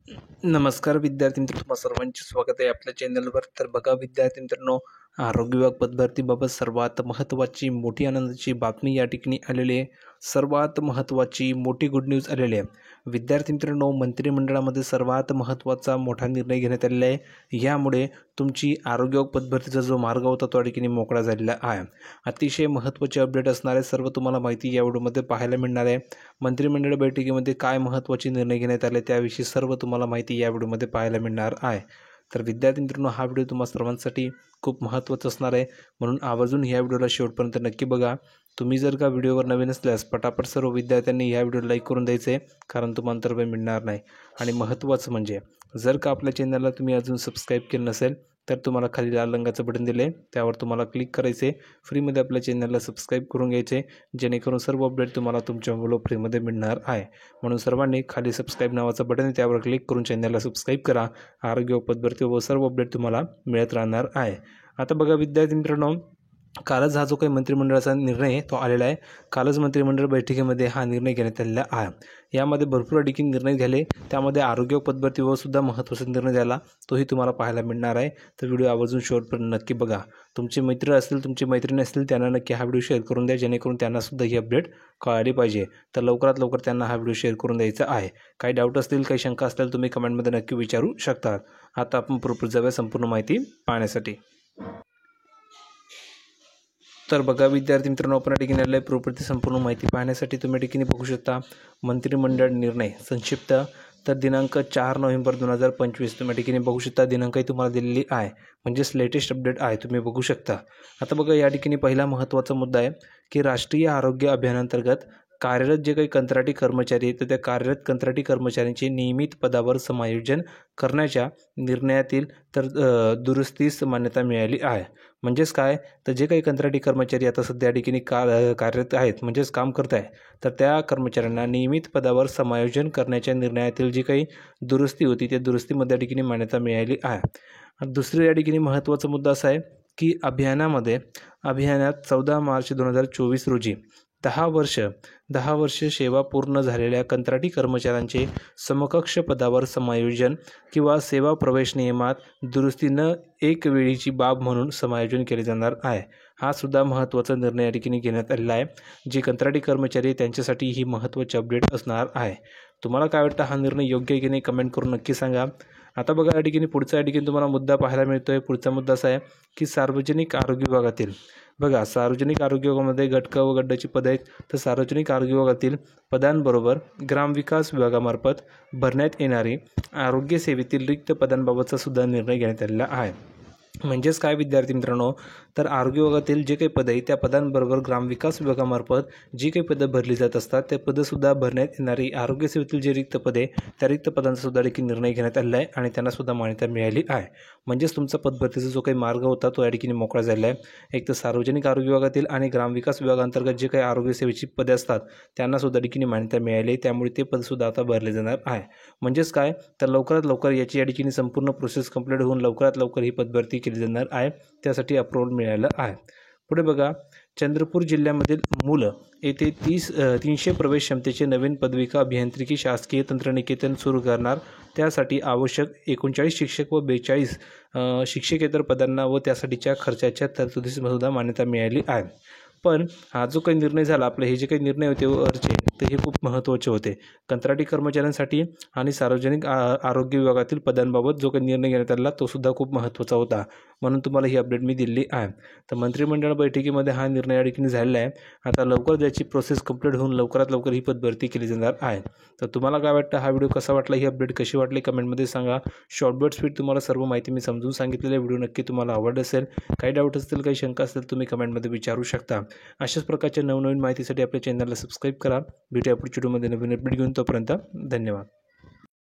नमस्कार विद्यार्थी मित्र, तुम्हा सर्वांचे स्वागत आहे आपल्या चॅनलवर. तर बघा विद्यार्थी मित्रांनो, आरोग्य विभाग पदभरतीबाबत सर्वात महत्त्वाची मोठी आनंदाची बातमी या ठिकाणी आलेली आहे. सर्वात महत्त्वाची मोठी गुड न्यूज आलेली आहे. विद्यार्थी मित्रांनो, मंत्रिमंडळामध्ये सर्वात महत्त्वाचा मोठा निर्णय घेण्यात आलेला आहे. यामुळे तुमची आरोग्य विभाग पदभरतीचा जो मार्ग होता तो या ठिकाणी मोकळा झालेला आहे. अतिशय महत्त्वाचे अपडेट असणारे सर्व तुम्हाला माहिती या व्हिडिओमध्ये पाहायला मिळणार आहे. मंत्रिमंडळ बैठकीमध्ये काय महत्त्वाचे निर्णय घेण्यात आले त्याविषयी सर्व तुम्हाला माहिती या व्हिडिओमध्ये पाहायला मिळणार आहे. तर विद्यार्थी मित्रांनो, हा व्हिडिओ तुम्हा सर्वांसाठी खूप महत्त्वाचा असणार आहे, म्हणून आवर्जून ह्या व्हिडिओला शेवटपर्यंत नक्की बघा. तुम्ही जर का व्हिडिओवर नवीन असल्यास पटापट सर्व विद्यार्थ्यांनी ह्या व्हिडिओला लाईक करून द्यायचे आहे, कारण तुम्हाला अंतर्भय मिळणार नाही. आणि महत्त्वाचं म्हणजे जर का आपल्या चॅनलला तुम्ही अजून सबस्क्राईब केलं नसेल तर तुम्हाला खाली लाल रंगाचं बटन दिलं आहे, त्यावर तुम्हाला क्लिक करायचे. फ्रीमध्ये आपल्या चॅनलला सबस्क्राईब करून घ्यायचे, जेणेकरून सर्व अपडेट तुम्हाला तुमच्या मोबाईलवर फ्रीमध्ये मिळणार आहे. म्हणून सर्वांनी खाली सबस्क्राईब नावाचं बटन आहे त्यावर क्लिक करून चॅनलला सबस्क्राईब करा. आरोग्य पदभरती व सर्व अपडेट तुम्हाला मिळत राहणार आहे. आता बघा विद्यार्थी मित्रांनो, कालच हा जो काही मंत्रिमंडळाचा निर्णय आहे तो आलेला आहे. कालच मंत्रिमंडळ बैठकीमध्ये हा निर्णय घेण्यात आलेला आहे. यामध्ये भरपूर अधिक निर्णय झाले, त्यामध्ये आरोग्य पदभरतीवर सुद्धा महत्त्वाचा निर्णय झाला, तोही तुम्हाला पाहायला मिळणार आहे. तर व्हिडिओ आवर्जून शेवटपर्यंत नक्की बघा. तुमचे मित्र असतील, तुमची मैत्रिणी असतील, त्यांना नक्की हा व्हिडिओ शेअर करून द्या, जेणेकरून त्यांनासुद्धा ही अपडेट कळाली पाहिजे. तर लवकरात लवकर त्यांना हा व्हिडिओ शेअर करून द्यायचा आहे. काही डाऊट असतील, काही शंका असतील, तुम्ही कमेंटमध्ये नक्की विचारू शकता. आता आपण पुढे जाऊया संपूर्ण माहिती पाहण्यासाठी. तर बघा विद्यार्थी मित्रांनो, आपण या ठिकाणी आलेल्या प्रॉपर्टी संपूर्ण माहिती पाहण्यासाठी तुम्ही ठिकाणी बघू शकता मंत्रिमंडळ निर्णय संक्षिप्त. तर दिनांक 4 नोव्हेंबर 2025 तुम्ही ठिकाणी बघू शकता. दिनांकही तुम्हाला दिलेली आहे, म्हणजेच लेटेस्ट अपडेट आहे, तुम्ही बघू शकता. आता बघा या ठिकाणी पहिला महत्त्वाचा मुद्दा आहे की राष्ट्रीय आरोग्य अभियानांतर्गत कार्यरत जे काही कंत्राटी कर्मचारी आहेत तर त्या कार्यरत कंत्राटी कर्मचाऱ्यांचे नियमित पदावर समायोजन करण्याच्या निर्णयातील तर दुरुस्तीस मान्यता मिळाली आहे. म्हणजेच काय, तर जे काही कंत्राटी कर्मचारी आता सध्या ठिकाणी कार्यरत आहेत, म्हणजेच काम करत आहे, तर त्या कर्मचाऱ्यांना नियमित पदावर समायोजन करण्याच्या निर्णयातील जी काही दुरुस्ती होती त्या दुरुस्तीमध्ये ठिकाणी मान्यता मिळाली आहे. दुसरं या ठिकाणी महत्त्वाचा मुद्दा असा आहे की अभियानात 14 मार्च 2024 रोजी 10 वर्ष सेवा पूर्ण झालेल्या कंत्राटी कर्मचाऱ्यांचे समकक्ष पदावर समायोजन किंवा सेवा प्रवेश नियमात दुरुस्ती न एक वेळीची बाब म्हणून समायोजन केले जाणार आहे. हा सुद्धा महत्त्वाचा निर्णय या ठिकाणी घेण्यात आलेला आहे. जे कंत्राटी कर्मचारी त्यांच्यासाठी ही महत्त्वाची अपडेट असणार आहे. तुम्हाला काय वाटतं, हा निर्णय योग्य आहे की नाही, कमेंट करून नक्की सांगा. आता बघा या ठिकाणी पुढचा या ठिकाणी तुम्हाला मुद्दा पाहायला मिळतो आहे. पुढचा मुद्दा असा आहे की सार्वजनिक आरोग्य विभागातील सार्वजनिक आरोग्य विभागामध्ये गट व गटाची पदं आहेत. तर सार्वजनिक आरोग्य विभागातील पदांबरोबर ग्रामविकास विभागामार्फत भरण्यात येणारी आरोग्य सेवेतील रिक्त पदांबाबतचा सुद्धा निर्णय घेण्यात आलेला आहे. म्हणजेच काय विद्यार्थी मित्रांनो, तर आरोग्य विभागातील जे काही पदं आहे त्या पदांबरोबर ग्रामविकास विभागामार्फत जी काही पदं भरली जात असतात त्या पदंसुद्धा भरण्यात येणारी आरोग्य सेवेतील जे रिक्त पदे त्या रिक्त पदांचा सुद्धा देखील निर्णय घेण्यात आलेला आहे आणि त्यांनासुद्धा मान्यता मिळाली आहे. म्हणजेच तुमचा पदभरतीचा जो काही मार्ग होता तो या ठिकाणी मोकळा झालेला आहे. एक तर सार्वजनिक आरोग्य विभागातील आणि ग्रामविकास विभागांतर्गत जे काही आरोग्य सेवेची पदे असतात त्यांनासुद्धा ठिकाणी मान्यता मिळाली आहे. त्यामुळे ते पदसुद्धा आता भरले जाणार आहे. म्हणजेच काय, तर लवकरात लवकर याची या ठिकाणी संपूर्ण प्रोसेस कंप्लीट होऊन लवकरात लवकर ही पदभरती केली जाणार आहे. त्यासाठी अप्रूव्हल मिळालं आहे. पुढे बघा, चंद्रपूर जिल्ह्यामधील मुलं येथे 300 प्रवेश क्षमतेचे नवीन पदविका अभियांत्रिकी शासकीय तंत्रनिकेतन सुरू करणार. त्यासाठी आवश्यक 39 शिक्षक व 42 शिक्षकेतर पदांना व त्यासाठीच्या खर्चाच्या तरतुदीसुद्धा मान्यता मिळाली आहे. पण हा जो काही निर्णय झाला, आपले हे जे काही निर्णय होते वरचे, तर हे खूप महत्त्वाचे होते कंत्राटी कर्मचाऱ्यांसाठी आणि सार्वजनिक आरोग्य विभागातील पदांबाबत जो काही निर्णय घेण्यात आला तो सुद्धा खूप महत्त्वाचा होता, म्हणून तुम्हाला ही अपडेट मी दिली आहे. तर मंत्रिमंडळ बैठकीमध्ये हा निर्णय या ठिकाणी झालेला आहे. आता लवकर त्याची प्रोसेस कंप्लीट होऊन लवकरात लवकर ही पदभरती केली जाणार आहे. तर तुम्हाला काय वाटतं, हा व्हिडिओ कसा वाटला, ही अपडेट कशी वाटली कमेंटमध्ये सांगा. शॉर्टबट स्पीड तुम्हाला सर्व माहिती मी समजून सांगितलेली व्हिडिओ नक्की तुम्हाला आवडला असेल. काही डाऊट असतील, काही शंका असतील, तुम्ही कमेंटमध्ये विचारू शकता. अशाच प्रकारच्या नवनवीन माहितीसाठी आपल्या चॅनलला सबस्क्राईब करा. भेटूया पुढच्या व्हिडिओमध्ये नवीन अपडेट घेऊन. तोपर्यंत धन्यवाद.